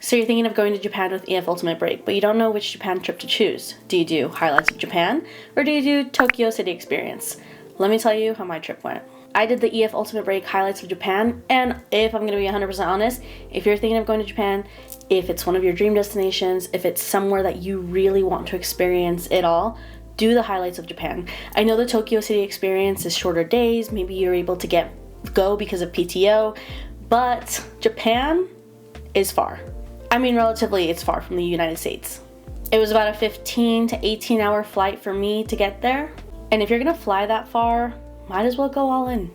So you're thinking of going to Japan with EF Ultimate Break, but you don't know which Japan trip to choose. Do you do highlights of Japan, or do you do Tokyo City Experience? Let me tell you how my trip went. I did the EF Ultimate Break highlights of Japan, and if I'm going to be 100% honest, if you're thinking of going to Japan, if it's one of your dream destinations, if it's somewhere that you really want to experience it all, do the highlights of Japan. I know the Tokyo City Experience is shorter days, maybe you're able to go because of PTO, but Japan is far. I mean, relatively, it's far from the United States. It was about a 15 to 18 hour flight for me to get there. And if you're gonna fly that far, might as well go all in.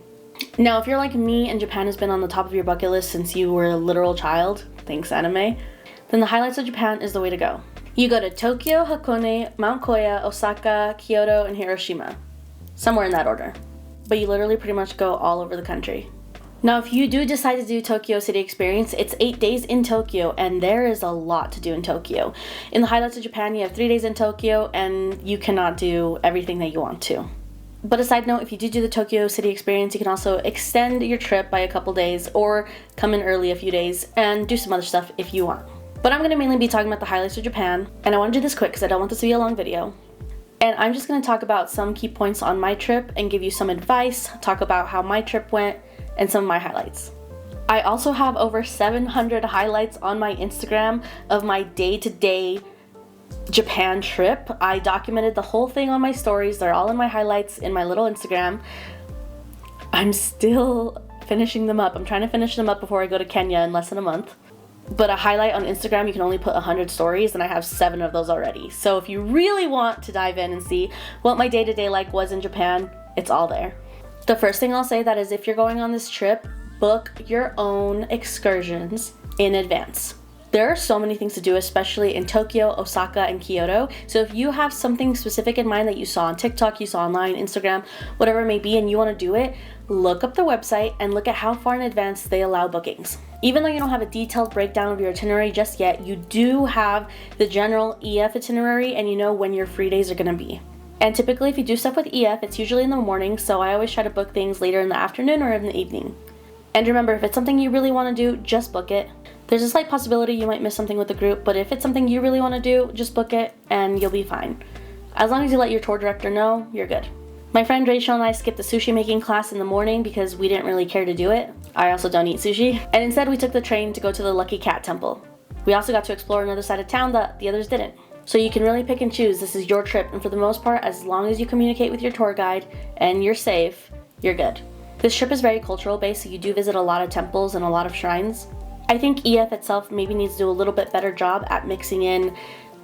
Now, if you're like me and Japan has been on the top of your bucket list since you were a literal child, thanks anime, then the highlights of Japan is the way to go. You go to Tokyo, Hakone, Mount Koya, Osaka, Kyoto, and Hiroshima. Somewhere in that order. But you literally pretty much go all over the country. Now, if you do decide to do Tokyo City Experience, it's 8 days in Tokyo, and there is a lot to do in Tokyo. In the highlights of Japan, you have 3 days in Tokyo, and you cannot do everything that you want to. But a side note, if you do the Tokyo City Experience, you can also extend your trip by a couple days, or come in early a few days, and do some other stuff if you want. But I'm going to mainly be talking about the highlights of Japan, and I want to do this quick because I don't want this to be a long video. And I'm just going to talk about some key points on my trip, and give you some advice, talk about how my trip went, and some of my highlights. I also have over 700 highlights on my Instagram of my day-to-day Japan trip. I documented the whole thing on my stories. They're all in my highlights in my little Instagram. I'm still finishing them up. I'm trying to finish them up before I go to Kenya in less than a month. But a highlight on Instagram, you can only put 100 stories, and I have 7 of those already. So if you really want to dive in and see what my day-to-day like was in Japan, it's all there. The first thing I'll say that is if you're going on this trip, book your own excursions in advance. There are so many things to do, especially in Tokyo, Osaka, and Kyoto. So if you have something specific in mind that you saw on TikTok, you saw online, Instagram, whatever it may be, and you want to do it, look up the website and look at how far in advance they allow bookings. Even though you don't have a detailed breakdown of your itinerary just yet, you do have the general EF itinerary and you know when your free days are going to be. And typically if you do stuff with EF, it's usually in the morning, so I always try to book things later in the afternoon or in the evening. And remember, if it's something you really want to do, just book it. There's a slight possibility you might miss something with the group, but if it's something you really want to do, just book it and you'll be fine. As long as you let your tour director know, you're good. My friend Rachel and I skipped the sushi making class in the morning because we didn't really care to do it. I also don't eat sushi. And instead we took the train to go to the Lucky Cat Temple. We also got to explore another side of town that the others didn't. So you can really pick and choose. This is your trip, and for the most part, as long as you communicate with your tour guide and you're safe, you're good. This trip is very cultural based, so you do visit a lot of temples and a lot of shrines. I think EF itself maybe needs to do a little bit better job at mixing in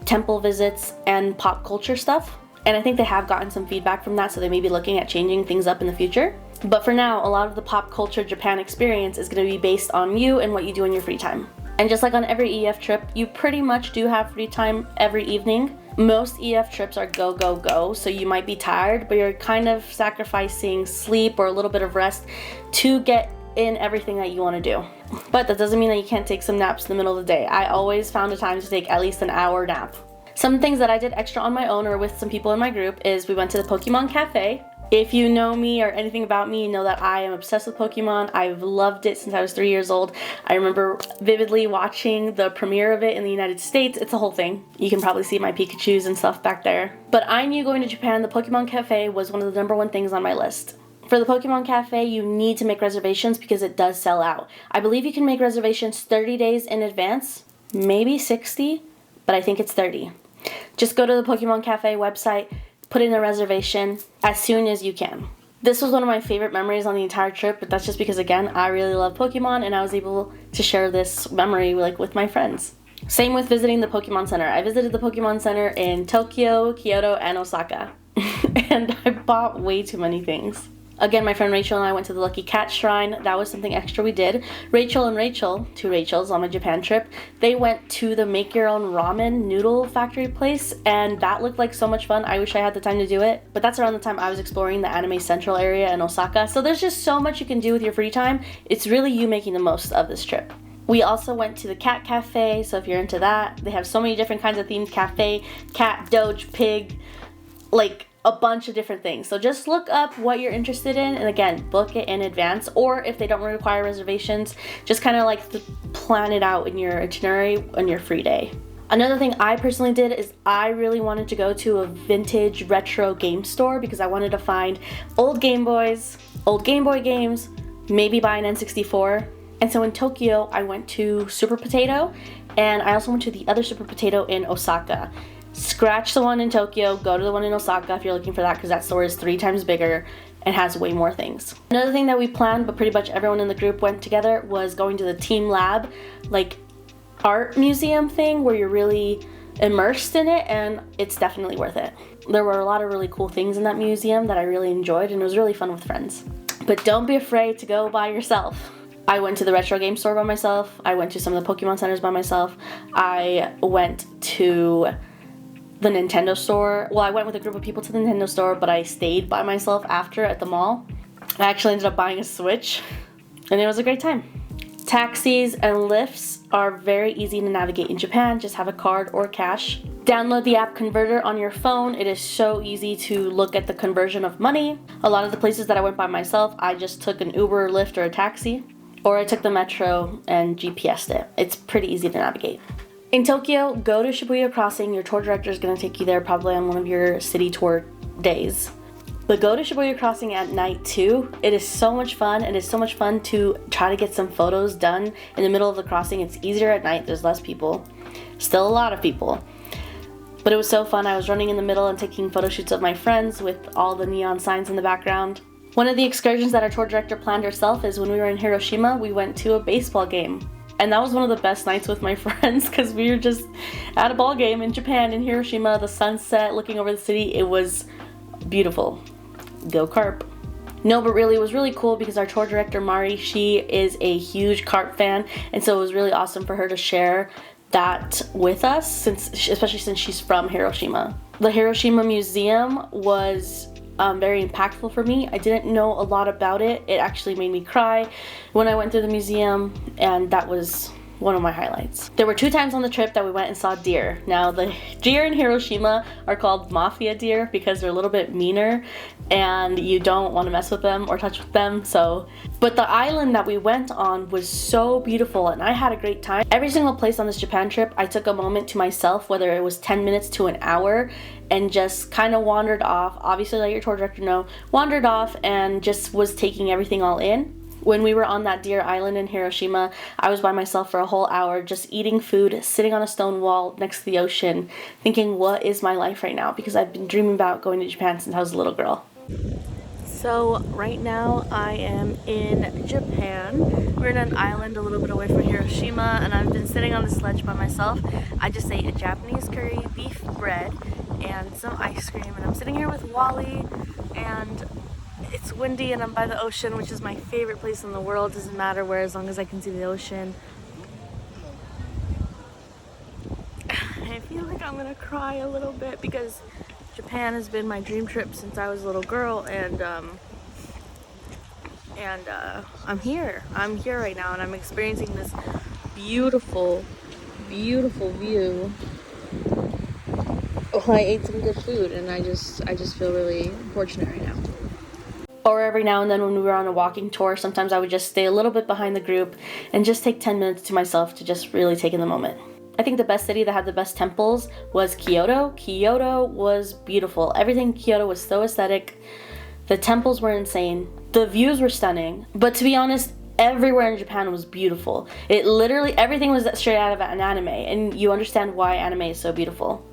temple visits and pop culture stuff. And I think they have gotten some feedback from that, so they may be looking at changing things up in the future. But for now, a lot of the pop culture Japan experience is going to be based on you and what you do in your free time. And just like on every EF trip, you pretty much do have free time every evening. Most EF trips are go, go, go, so you might be tired, but you're kind of sacrificing sleep or a little bit of rest to get in everything that you want to do. But that doesn't mean that you can't take some naps in the middle of the day. I always found a time to take at least an hour nap. Some things that I did extra on my own or with some people in my group is we went to the Pokemon Cafe. If you know me or anything about me, you know that I am obsessed with Pokemon. I've loved it since I was 3 years old. I remember vividly watching the premiere of it in the United States. It's a whole thing. You can probably see my Pikachus and stuff back there. But I knew going to Japan, the Pokemon Cafe was one of the #1 things on my list. For the Pokemon Cafe, you need to make reservations because it does sell out. I believe you can make reservations 30 days in advance, maybe 60, but I think it's 30. Just go to the Pokemon Cafe website, put in a reservation as soon as you can. This was one of my favorite memories on the entire trip, but that's just because, again, I really love Pokemon and I was able to share this memory with my friends. Same with visiting the Pokemon Center. I visited the Pokemon Center in Tokyo, Kyoto, and Osaka. And I bought way too many things. Again, my friend Rachel and I went to the Lucky Cat Shrine. That was something extra we did. Rachel and Rachel, two Rachels on my Japan trip, they went to the make your own ramen noodle factory place, and that looked like so much fun. I wish I had the time to do it, but that's around the time I was exploring the Anime Central area in Osaka. So there's just so much you can do with your free time. It's really you making the most of this trip. We also went to the cat cafe, so if you're into that, they have so many different kinds of themed cafe, cat, doge, pig, like a bunch of different things. So just look up what you're interested in, and again, book it in advance, or if they don't require reservations, just kind of like plan it out in your itinerary on your free day. Another thing I personally did is I really wanted to go to a vintage retro game store because I wanted to find old Game Boys, old Game Boy games, maybe buy an N64. And so in Tokyo, I went to Super Potato, and I also went to the other Super Potato in Osaka. Scratch the one in Tokyo, go to the one in Osaka if you're looking for that, because that store is 3 times bigger and has way more things. Another thing that we planned, but pretty much everyone in the group went together, was going to the Team Lab, like art museum thing where you're really immersed in it, and it's definitely worth it. There were a lot of really cool things in that museum that I really enjoyed, and it was really fun with friends. But don't be afraid to go by yourself. I went to the retro game store by myself. I went to some of the Pokemon centers by myself. I went to the Nintendo store. Well, I went with a group of people to the Nintendo store, but I stayed by myself after at the mall. I actually ended up buying a Switch, and it was a great time. Taxis and lifts are very easy to navigate in Japan. Just have a card or cash. Download the app Converter on your phone. It is so easy to look at the conversion of money. A lot of the places that I went by myself, I just took an Uber, Lyft, or a taxi, or I took the metro and GPS'd it. It's pretty easy to navigate. In Tokyo, go to Shibuya Crossing. Your tour director is going to take you there probably on one of your city tour days. But go to Shibuya Crossing at night too. It is so much fun, and it's so much fun to try to get some photos done in the middle of the crossing. It's easier at night, there's less people. Still a lot of people. But it was so fun. I was running in the middle and taking photo shoots of my friends with all the neon signs in the background. One of the excursions that our tour director planned herself is when we were in Hiroshima, we went to a baseball game. And that was one of the best nights with my friends because we were just at a ball game in Japan, in Hiroshima, the sunset, looking over the city. It was beautiful. Go Carp. No, but really, it was really cool because our tour director, Mari, she is a huge Carp fan, and so it was really awesome for her to share that with us, especially since she's from Hiroshima. The Hiroshima Museum was very impactful for me. I didn't know a lot about it. It actually made me cry when I went through the museum, and that was one of my highlights. There were 2 times on the trip that we went and saw deer. Now, the deer in Hiroshima are called mafia deer because they're a little bit meaner and you don't want to mess with them or touch with them. But the island that we went on was so beautiful, and I had a great time. Every single place on this Japan trip, I took a moment to myself, whether it was 10 minutes to an hour, and just kind of wandered off. Obviously, let your tour director know, wandered off and just was taking everything all in. When we were on that deer island in Hiroshima, I was by myself for a whole hour, just eating food, sitting on a stone wall next to the ocean, thinking, what is my life right now? Because I've been dreaming about going to Japan since I was a little girl. So right now I am in Japan. We're in an island a little bit away from Hiroshima, and I've been sitting on the sledge by myself. I just ate a Japanese curry beef bread and some ice cream, and I'm sitting here with Wally, and it's windy and I'm by the ocean, which is my favorite place in the world. Doesn't matter where, as long as I can see the ocean. I feel like I'm gonna cry a little bit because Japan has been my dream trip since I was a little girl, and I'm here right now, and I'm experiencing this beautiful view. Oh, I ate some good food, and I just feel really fortunate right now. Or every now and then when we were on a walking tour, sometimes I would just stay a little bit behind the group and just take 10 minutes to myself to just really take in the moment. I think the best city that had the best temples was Kyoto. Kyoto was beautiful. Everything in Kyoto was so aesthetic. The temples were insane. The views were stunning. But to be honest, everywhere in Japan was beautiful. It literally, everything was straight out of an anime, and you understand why anime is so beautiful.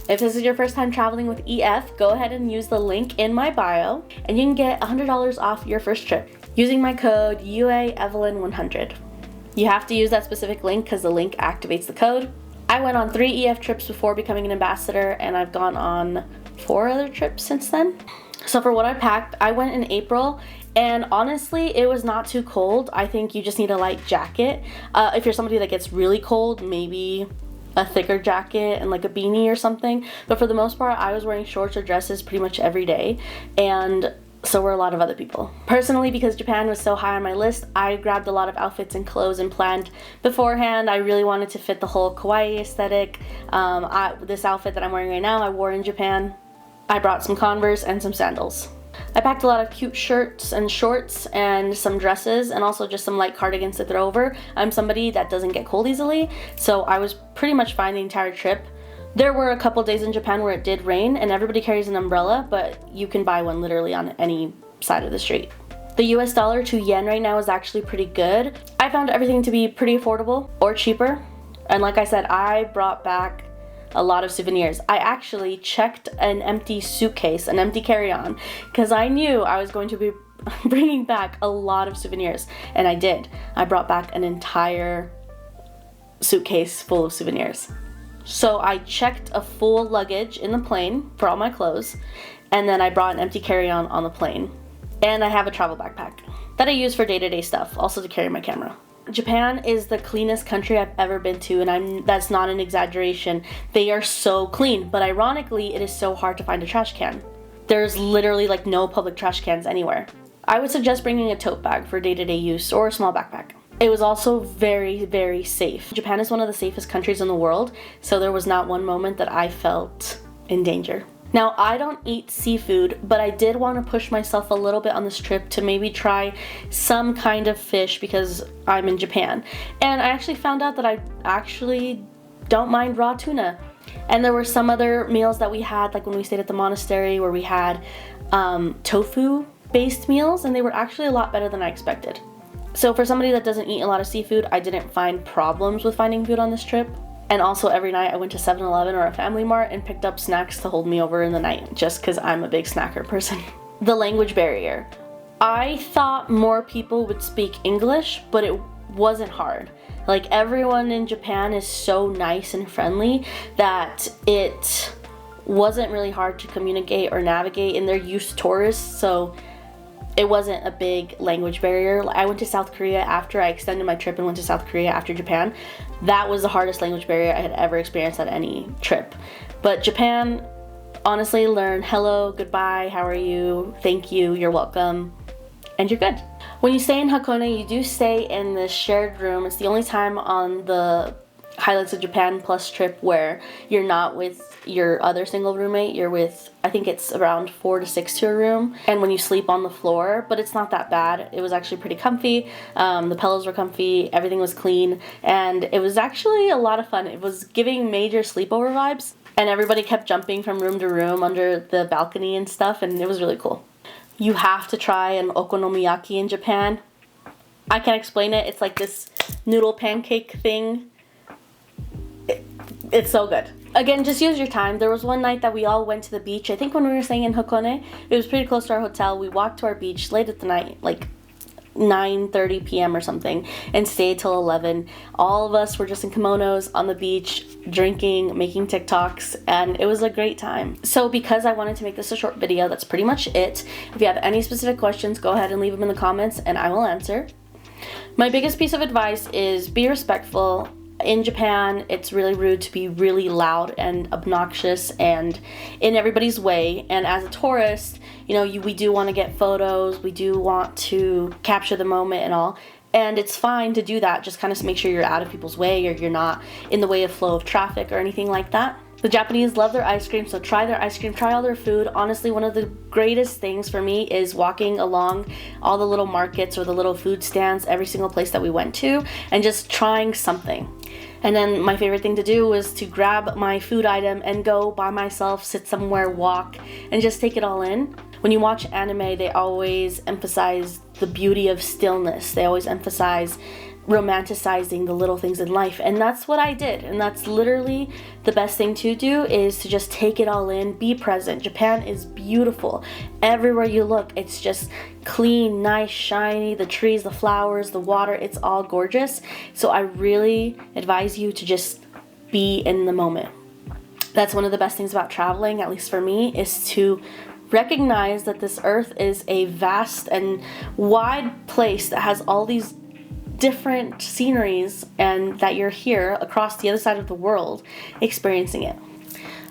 If this is your first time traveling with EF, go ahead and use the link in my bio, and you can get $100 off your first trip using my code UAEvelyn100. You have to use that specific link because the link activates the code. I went on 3 EF trips before becoming an ambassador, and I've gone on 4 other trips since then. So for what I packed, I went in April, and honestly, it was not too cold. I think you just need a light jacket. If you're somebody that gets really cold, maybe a thicker jacket and like a beanie or something. But for the most part, I was wearing shorts or dresses pretty much every day, and so were a lot of other people. Personally, because Japan was so high on my list, I grabbed a lot of outfits and clothes and planned beforehand. I really wanted to fit the whole kawaii aesthetic. This outfit that I'm wearing right now, I wore in Japan. I brought some Converse and some sandals. I packed a lot of cute shirts and shorts and some dresses and also just some light cardigans to throw over. I'm somebody that doesn't get cold easily, so I was pretty much fine the entire trip. There were a couple days in Japan where it did rain and everybody carries an umbrella, but you can buy one literally on any side of the street. The US dollar to yen right now is actually pretty good. I found everything to be pretty affordable or cheaper. And like I said, I brought back a lot of souvenirs. I actually checked an empty suitcase, an empty carry-on, because I knew I was going to be bringing back a lot of souvenirs, and I did. I brought back an entire suitcase full of souvenirs. So I checked a full luggage in the plane for all my clothes, and then I brought an empty carry-on on the plane. And I have a travel backpack that I use for day-to-day stuff, also to carry my camera. Japan is the cleanest country I've ever been to, and that's not an exaggeration. They are so clean, but ironically, it is so hard to find a trash can. There's literally like no public trash cans anywhere. I would suggest bringing a tote bag for day-to-day use or a small backpack. It was also very, very safe. Japan is one of the safest countries in the world, so there was not one moment that I felt in danger. Now, I don't eat seafood, but I did want to push myself a little bit on this trip to maybe try some kind of fish because I'm in Japan. And I actually found out that I actually don't mind raw tuna. And there were some other meals that we had, like when we stayed at the monastery, where we had tofu-based meals, and they were actually a lot better than I expected. So for somebody that doesn't eat a lot of seafood, I didn't find problems with finding food on this trip. And also every night I went to 7-Eleven or a Family Mart and picked up snacks to hold me over in the night, just because I'm a big snacker person. The language barrier. I thought more people would speak English, but it wasn't hard. Like, everyone in Japan is so nice and friendly that it wasn't really hard to communicate or navigate, and they're used to tourists, so it wasn't a big language barrier. I went to South Korea after I extended my trip and went to South Korea after Japan. That was the hardest language barrier I had ever experienced at any trip. But Japan, honestly, learn hello, goodbye, how are you, thank you, you're welcome, and you're good. When you stay in Hakone, you do stay in this shared room. It's the only time on the Highlights of Japan Plus trip where you're not with your other single roommate. You're with, I think it's around 4 to 6 to a room, and when you sleep on the floor, but it's not that bad. It was actually pretty comfy. The pillows were comfy, everything was clean, and it was actually a lot of fun. It was giving major sleepover vibes, and everybody kept jumping from room to room under the balcony and stuff, and it was really cool. You have to try an okonomiyaki in Japan. I can't explain it. It's like this noodle pancake thing. It's so good. Again, just use your time. There was one night that we all went to the beach. I think when we were staying in Hakone, it was pretty close to our hotel. We walked to our beach late at the night, like 9:30 p.m. or something, and stayed till 11. All of us were just in kimonos on the beach, drinking, making TikToks, and it was a great time. So because I wanted to make this a short video, that's pretty much it. If you have any specific questions, go ahead and leave them in the comments and I will answer. My biggest piece of advice is be respectful. In Japan, it's really rude to be really loud and obnoxious and in everybody's way. And as a tourist, you know, we do want to get photos, we do want to capture the moment and all. And it's fine to do that, just kind of make sure you're out of people's way or you're not in the way of flow of traffic or anything like that. The Japanese love their ice cream, so try their ice cream, try all their food. Honestly, one of the greatest things for me is walking along all the little markets or the little food stands, every single place that we went to, and just trying something. And then my favorite thing to do was to grab my food item and go by myself, sit somewhere, walk, and just take it all in. When you watch anime, they always emphasize the beauty of stillness. They always emphasize romanticizing the little things in life, and that's what I did. And that's literally the best thing to do, is to just take it all in, be present. Japan is beautiful. Everywhere you look, it's just clean, nice, shiny, the trees, the flowers, the water, it's all gorgeous. So I really advise you to just be in the moment. That's one of the best things about traveling, at least for me, is to recognize that this earth is a vast and wide place that has all these different sceneries, and that you're here across the other side of the world experiencing it.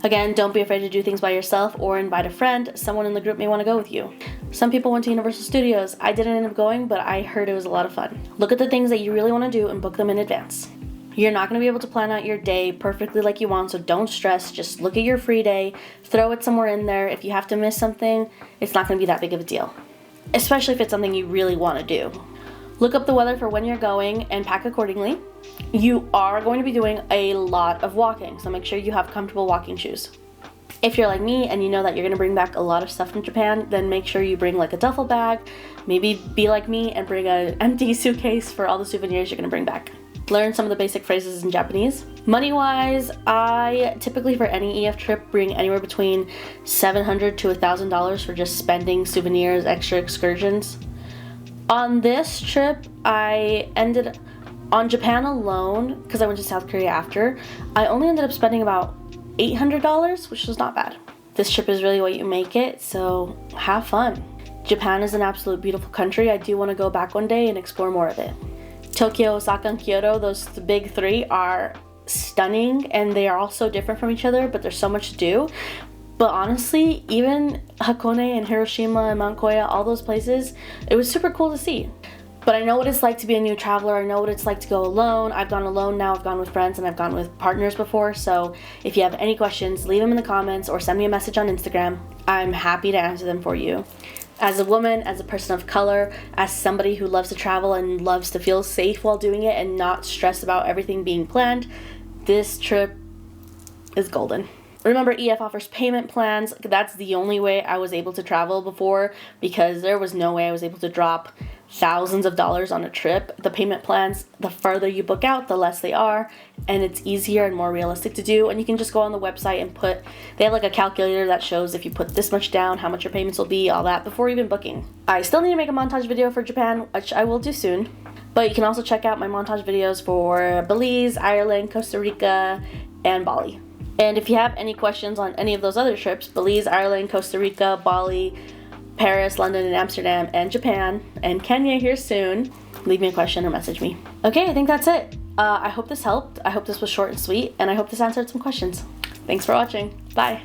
Again, don't be afraid to do things by yourself or invite a friend. Someone in the group may want to go with you. Some people went to Universal Studios. I didn't end up going, but I heard it was a lot of fun. Look at the things that you really want to do and book them in advance. You're not going to be able to plan out your day perfectly like you want, so don't stress. Just look at your free day, throw it somewhere in there. If you have to miss something, it's not going to be that big of a deal, especially if it's something you really want to do. Look up the weather for when you're going and pack accordingly. You are going to be doing a lot of walking, so make sure you have comfortable walking shoes. If you're like me and you know that you're going to bring back a lot of stuff from Japan, then make sure you bring like a duffel bag. Maybe be like me and bring an empty suitcase for all the souvenirs you're going to bring back. Learn some of the basic phrases in Japanese. Money-wise, I typically for any EF trip bring anywhere between $700 to $1,000 for just spending souvenirs, extra excursions. On this trip, I ended on Japan alone, because I went to South Korea after, I only ended up spending about $800, which was not bad. This trip is really what you make it, so have fun. Japan is an absolute beautiful country. I do want to go back one day and explore more of it. Tokyo, Osaka, and Kyoto, those big three are stunning, and they are all so different from each other, but there's so much to do. But honestly, even Hakone and Hiroshima and Mount Koya, all those places, it was super cool to see. But I know what it's like to be a new traveler. I know what it's like to go alone. I've gone alone now, I've gone with friends, and I've gone with partners before. So if you have any questions, leave them in the comments or send me a message on Instagram. I'm happy to answer them for you. As a woman, as a person of color, as somebody who loves to travel and loves to feel safe while doing it and not stress about everything being planned, this trip is golden. Remember, EF offers payment plans. That's the only way I was able to travel before, because there was no way I was able to drop thousands of dollars on a trip. The payment plans, the further you book out, the less they are, and it's easier and more realistic to do. And you can just go on the website and they have like a calculator that shows if you put this much down, how much your payments will be, all that, before even booking. I still need to make a montage video for Japan, which I will do soon. But you can also check out my montage videos for Belize, Ireland, Costa Rica, and Bali. And if you have any questions on any of those other trips, Belize, Ireland, Costa Rica, Bali, Paris, London, and Amsterdam, and Japan, and Kenya here soon, leave me a question or message me. Okay, I think that's it. I hope this helped. I hope this was short and sweet, and I hope this answered some questions. Thanks for watching. Bye.